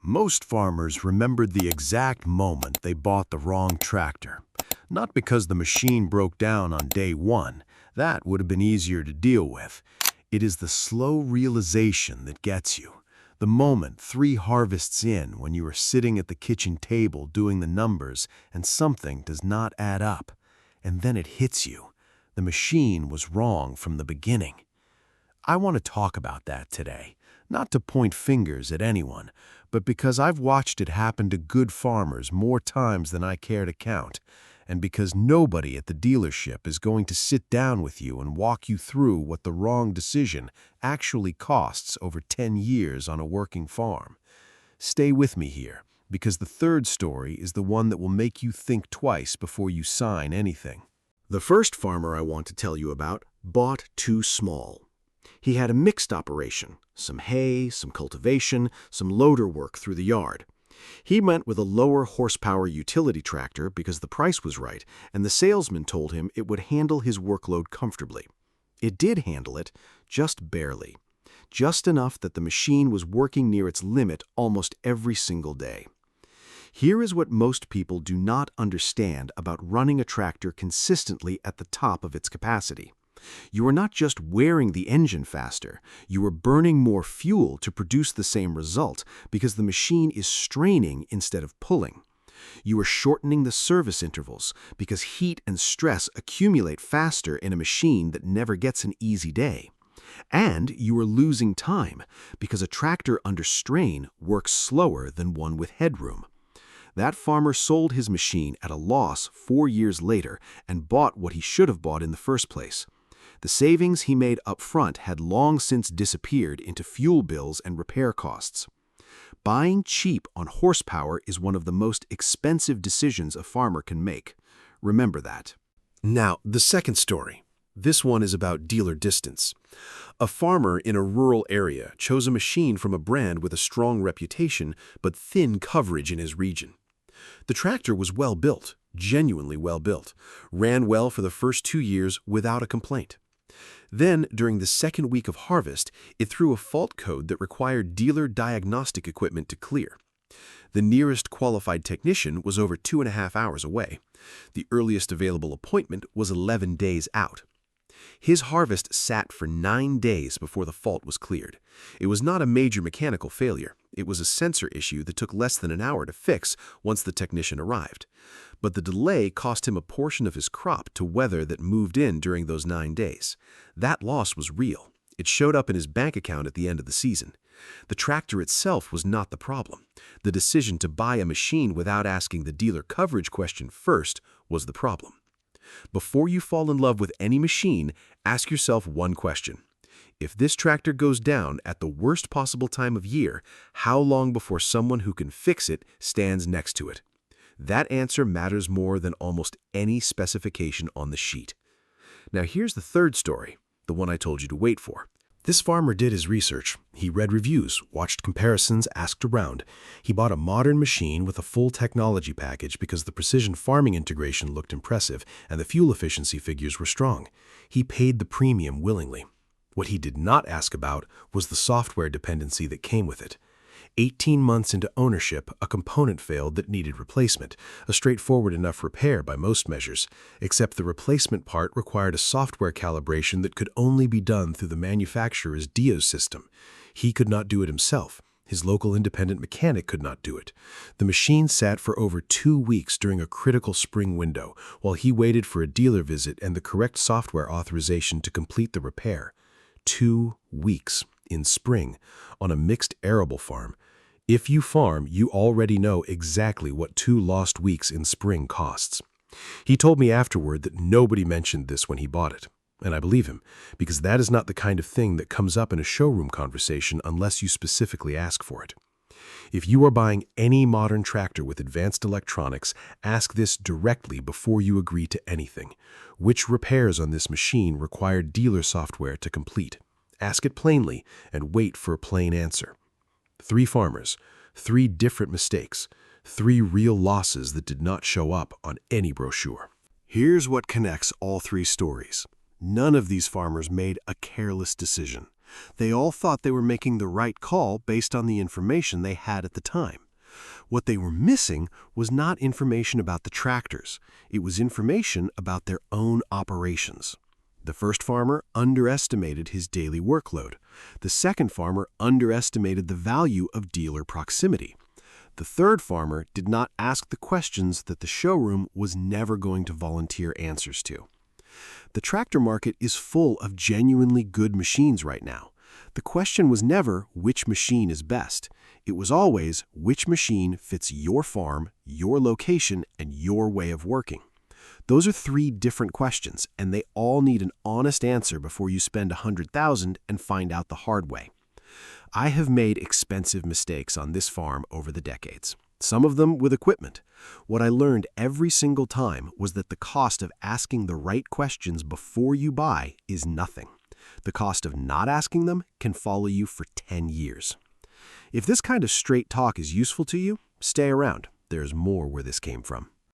Most farmers remembered the exact moment they bought the wrong tractor. Not because the machine broke down on day one. That would have been easier to deal with. It is the slow realization that gets you. The moment 3 harvests in when you are sitting at the kitchen table doing the numbers and something does not add up. And then it hits you. The machine was wrong from the beginning. I want to talk about that today. Not to point fingers at anyone, but because I've watched it happen to good farmers more times than I care to count, and because nobody at the dealership is going to sit down with you and walk you through what the wrong decision actually costs over 10 years on a working farm. Stay with me here, because the third story is the one that will make you think twice before you sign anything. The first farmer I want to tell you about bought too small. He had a mixed operation, some hay, some cultivation, some loader work through the yard. He went with a lower horsepower utility tractor because the price was right, and the salesman told him it would handle his workload comfortably. It did handle it, just barely. Just enough that the machine was working near its limit almost every single day. Here is what most people do not understand about running a tractor consistently at the top of its capacity. You are not just wearing the engine faster, you are burning more fuel to produce the same result because the machine is straining instead of pulling. You are shortening the service intervals because heat and stress accumulate faster in a machine that never gets an easy day. And you are losing time because a tractor under strain works slower than one with headroom. That farmer sold his machine at a loss 4 years later and bought what he should have bought in the first place. The savings he made up front had long since disappeared into fuel bills and repair costs. Buying cheap on horsepower is one of the most expensive decisions a farmer can make. Remember that. Now, the second story. This one is about dealer distance. A farmer in a rural area chose a machine from a brand with a strong reputation but thin coverage in his region. The tractor was well built, genuinely well built, ran well for the first 2 years without a complaint. Then, during the second week of harvest, it threw a fault code that required dealer diagnostic equipment to clear. The nearest qualified technician was over 2.5 hours away. The earliest available appointment was 11 days out. His harvest sat for 9 days before the fault was cleared. It was not a major mechanical failure. It was a sensor issue that took less than an hour to fix once the technician arrived. But the delay cost him a portion of his crop to weather that moved in during those 9 days. That loss was real. It showed up in his bank account at the end of the season. The tractor itself was not the problem. The decision to buy a machine without asking the dealer coverage question first was the problem. Before you fall in love with any machine, ask yourself one question. If this tractor goes down at the worst possible time of year, how long before someone who can fix it stands next to it? That answer matters more than almost any specification on the sheet. Now here's the third story, the one I told you to wait for. This farmer did his research. He read reviews, watched comparisons, asked around. He bought a modern machine with a full technology package because the precision farming integration looked impressive and the fuel efficiency figures were strong. He paid the premium willingly. What he did not ask about was the software dependency that came with it. 18 months into ownership, a component failed that needed replacement, a straightforward enough repair by most measures, except the replacement part required a software calibration that could only be done through the manufacturer's DIOS system. He could not do it himself. His local independent mechanic could not do it. The machine sat for over 2 weeks during a critical spring window, while he waited for a dealer visit and the correct software authorization to complete the repair. 2 weeks in spring on a mixed arable farm. If you farm, you already know exactly what 2 lost weeks in spring costs. He told me afterward that nobody mentioned this when he bought it. And I believe him, because that is not the kind of thing that comes up in a showroom conversation unless you specifically ask for it. If you are buying any modern tractor with advanced electronics, ask this directly before you agree to anything. Which repairs on this machine require dealer software to complete? Ask it plainly and wait for a plain answer. 3 farmers, 3 different mistakes, 3 real losses that did not show up on any brochure. Here's what connects all 3 stories. None of these farmers made a careless decision. They all thought they were making the right call based on the information they had at the time. What they were missing was not information about the tractors. It was information about their own operations. The first farmer underestimated his daily workload. The second farmer underestimated the value of dealer proximity. The third farmer did not ask the questions that the showroom was never going to volunteer answers to. The tractor market is full of genuinely good machines right now. The question was never which machine is best. It was always which machine fits your farm, your location, and your way of working. Those are three different questions, and they all need an honest answer before you spend $100,000 and find out the hard way. I have made expensive mistakes on this farm over the decades, some of them with equipment. What I learned every single time was that the cost of asking the right questions before you buy is nothing. The cost of not asking them can follow you for 10 years. If this kind of straight talk is useful to you, stay around. There's more where this came from.